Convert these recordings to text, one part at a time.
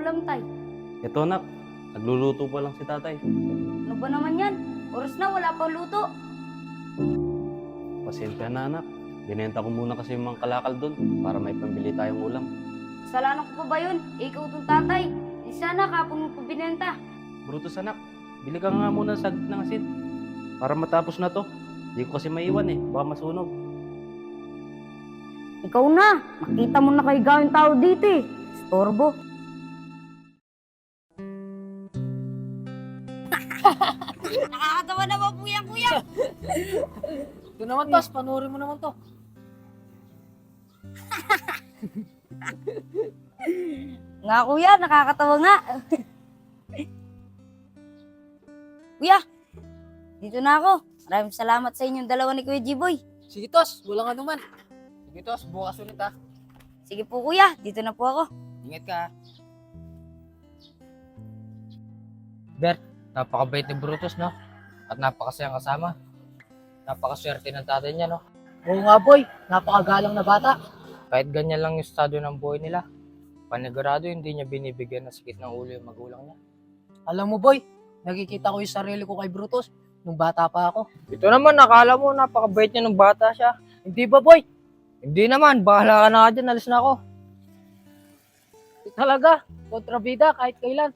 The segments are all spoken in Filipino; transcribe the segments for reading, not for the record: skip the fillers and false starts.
ulam, tay? Ito anak, nagluluto pa lang si tatay. Ano ba naman yan? Oras na, wala pang luto. Pasensya na anak. Binenta ko muna kasi yung mga kalakal doon para may pambili tayong ulam. Kasalanan ko pa ba yun? Ikaw tong tatay. Di sana kapon mo pa binenta. Brutus anak, bili ka nga muna ng sagit ng asin. Para matapos na to. Di ko kasi maiwan baka masunog. Ikaw na. Makita mo na kay gawing tao dito eh. Storbo. Nakakatawa naman po yan, kuya. Ito naman, Tos. Panoorin mo naman to. Nga kuya, nakakatawa nga. Kuya, dito na ako. Maraming salamat sa inyong dalawa ni Kuya G-Boy. Sige, Tos. Walang anuman. Sige, Tos. Bukas ulit, ha. Sige po kuya, dito na po ako. Ingat ka, ha. Bert, napakabait ni Brutus, no? At napakasayang kasama. Napakaswerte ng tatay niya, no? Oo nga, boy. Napakagalang na bata. Kahit ganyan lang yung estado ng buhay nila, panigurado hindi niya binibigyan ng sakit ng ulo yung magulang niya. Alam mo, boy, nakikita ko yung sarili ko kay Brutus nung bata pa ako. Ito naman, nakala mo napakabait niya nung bata siya. Hindi ba, boy? Hindi naman, bahala ka na nga dyan, alis na ako. Talaga, kontrabida kahit kailan.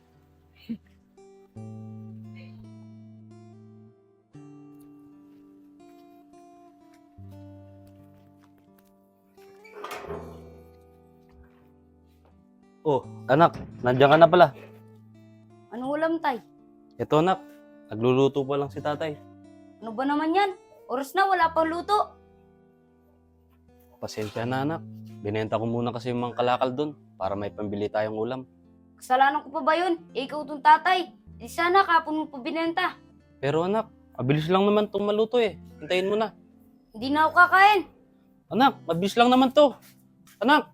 Oh, anak, nandiyan ka na pala. Anong ulam, tay? Ito anak, nagluluto pa lang si tatay. Ano ba naman yan? Oras na, wala pang luto. Pasensya na anak. Binenta ko muna kasi yung mga kalakal doon para may pambili tayong ulam. Kasalanan ko pa ba yun? Ikaw tong tatay. Di sana kapon mo pa binenta. Pero anak, mabilis lang naman itong maluto Hintayin mo na. Hindi na ako kakain. Anak, mabilis lang naman to. Anak!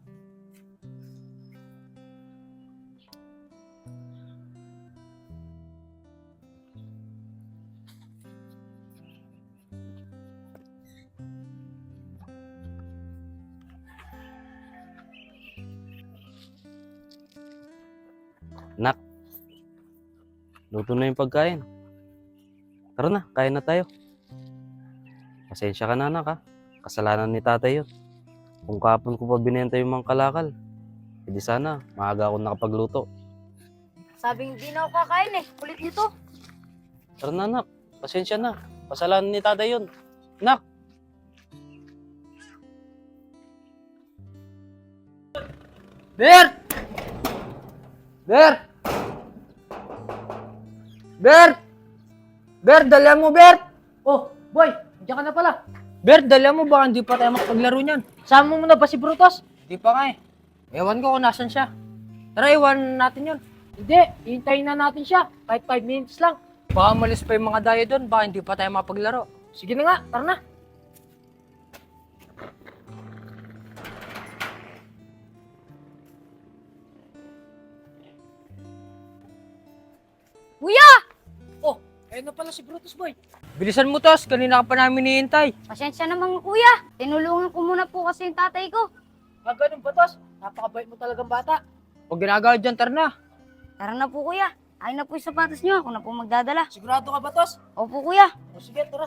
Anak, luto na yung pagkain. Tara na, kain na tayo. Pasensya ka na anak ha. Kasalanan ni tatay yun. Kung kapon ko pa binenta yung mga kalakal, hindi sana maaga ako nakapagluto. Sabing hindi na ako kakain eh. Kulit nito. Tara na anak, pasensya na. Kasalanan ni tatay yun. Anak! Bert! Bert! Bert! Bert, dala mo, Bert! Oh, boy, nandiyan ka na pala. Bert, dala mo, baka hindi pa tayo makapaglaro niyan. Sama mo na ba si Brutus? Hindi pa nga eh. Ewan ko kung nasan siya. Tara, iwan natin yun. Hindi, hintayin na natin siya. Kahit 5 minutes lang. Baka malis pa yung mga dayo doon, baka hindi pa tayo makapaglaro. Sige na nga, tara na. Kuya! Oh, ayun na pala si Brutus, boy. Bilisan mo, Tos. Kanina ka pa namin hinihintay. Pasensya naman kuya. Tinulungan ko muna po kasi yung tatay ko. Ganun ba, Tos? Napakabait mo talagang bata. Huwag ginagawa dyan, tara na. Tara na po kuya. Ayun na po yung sapatos niyo. Ako na po magdadala. Sigurado ka ba, Tos? Opo kuya. O sige, tara.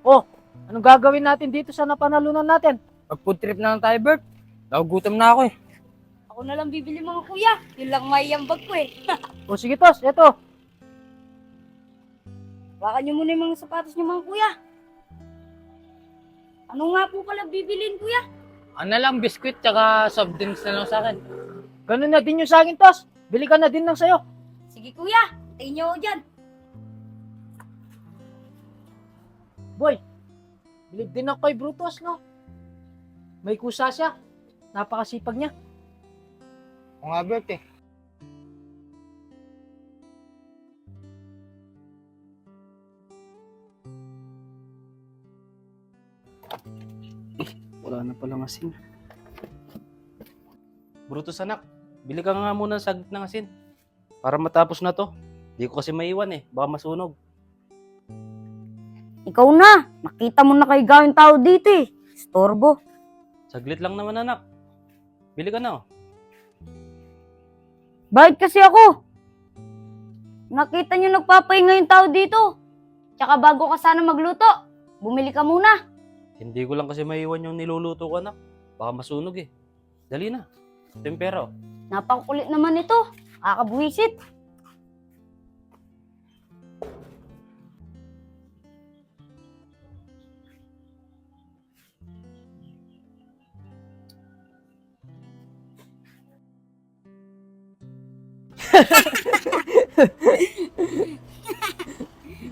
Oh, anong gagawin natin dito sa napanalunan natin? Mag-food trip na lang tayo, Bert. Nagugutom na ako eh. Ako na lang bibili mga kuya. Yun lang may ambag ko eh. O sige, Tos, eto. Baka niyo muna yung mga sapatos niyo mga kuya. Ano nga po pala bibilin kuya? Ano lang, biskwit tsaka soft drinks na lang sa akin. Ganun na din yung sa akin, Tos. Bili ka na din ng sayo. Sige kuya. Tayin niyo ako dyan. Boy, bilib din ako kay Brutus, no? May kusa siya. Napakasipag niya. O nga, Bert eh. Wala na palang asin. Brutus anak, bili ka nga muna ng saglit ng asin. Para matapos na to. Di ko kasi maiwan baka masunog. Ikaw na. Nakita mo na kay gawing tao dito eh. Storbo. Saglit lang naman, anak. Bili ka na, oh. Bakit kasi ako? Nakita niyo nagpapahinga yung tao dito. Tsaka bago ka sana magluto, bumili ka muna. Hindi ko lang kasi maiwan yung niluluto ko, anak. Baka masunog eh. Dali na. Ito yung pera, oh. Napakakulit naman ito. Kakabuwisit.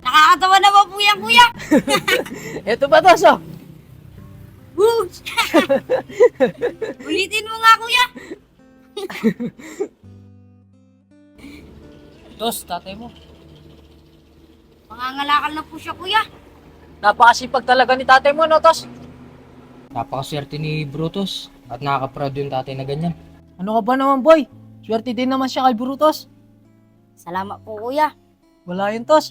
Nakakatawa naman po yan, kuya. Ito ba, Tos? Oh? Whoosh! Ulitin mo nga, kuya. Tos, tatay mo. Mangangalakal na po siya, kuya. Napakasipag talaga ni tatay mo, no, Tos? Napakaswerte ni Brutus at nakaka-proud yung tatay na ganyan. Ano ka ba naman, boy? Swerte din naman siya kay Brutus. Salamat po, kuya. Wala yun, Tos.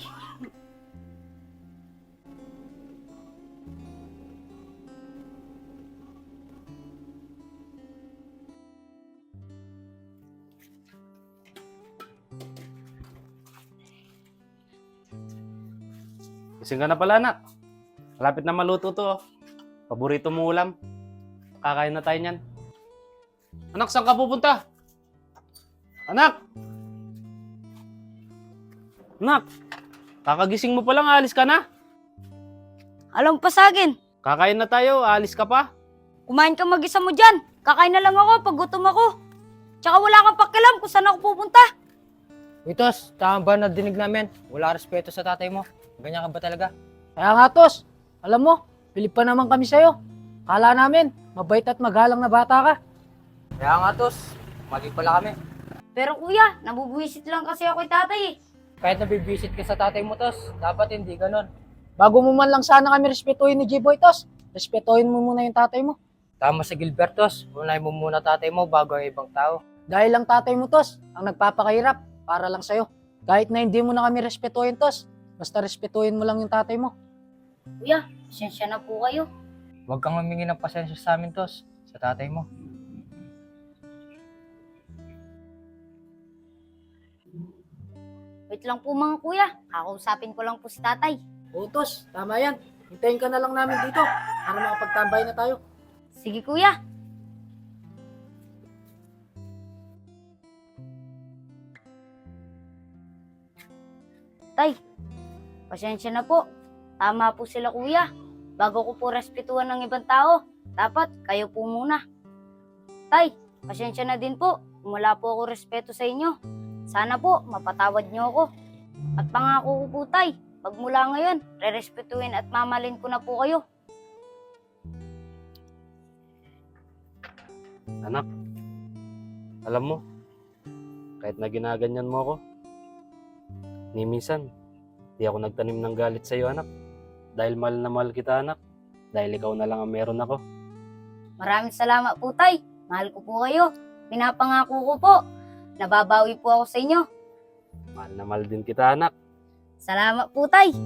Gising ka na pala, anak. Malapit na maluto to, oh. Paborito mo ulam. Kakain na tayo niyan. Anak, saan ka pupunta? Anak! Anak! Kakagising mo pa lang, aalis ka na. Alam pa sa akin. Kakain na tayo, aalis ka pa. Kumain ka mag-isa mo dyan. Kakain na lang ako pag gutom ako. Tsaka wala kang pakialam kung saan ako pupunta. Uy, Tos, tama ba na dinig namin? Wala respeto sa tatay mo. Ganyan ka ba talaga? Kaya nga, Tos. Alam mo, bilib pa naman kami sa'yo. Kala namin, mabait at magalang na bata ka. Kaya nga, Tos. Mali pala kami. Pero kuya, nabubuwisit lang kasi ako kay tatay eh. Kahit nabibisit ka sa tatay mo, Tos, dapat hindi ganon. Bago mo man lang sana kami respetuhin ni G-Boy, Tos. Respetuhin mo muna yung tatay mo. Tama sa Gilbert, Tos. Unahin mo muna tatay mo bago ang ibang tao. Dahil lang tatay mo, Tos, ang nagpapakahirap para lang sa'yo. Kahit na hindi mo na kami respetuhin, Tos. Basta respetuhin mo lang yung tatay mo. Kuya, pasensya na po kayo. Huwag kang humingi ng pasensya sa amin, Tos. Sa tatay mo. Wait lang po mga kuya. Kakausapin ko lang po si tatay. Oo, Tos. Tama yan. Hintayin ka na lang namin dito para makapagtambay na tayo. Sige kuya. Tay, pasensya na po. Tama po sila kuya. Bago ko po respetuhan ng ibang tao, dapat kayo po muna. Tay, pasensya na din po. Kung wala po ako respeto sa inyo. Sana po mapatawad niyo ako. At pangako ko po tay, pagmula ngayon, rerespetuhin at mamalin ko na po kayo. Anak, alam mo, kahit na ginaganyan mo ako, ni minsan, di ako nagtanim ng galit sa'yo, anak. Dahil mahal na mahal kita, anak. Dahil ikaw na lang ang meron ako. Maraming salamat po tay. Mahal ko po kayo. Pinapangako ko po. Nababawi po ako sa inyo. Mahal na mahal din kita, anak. Salamat po tay.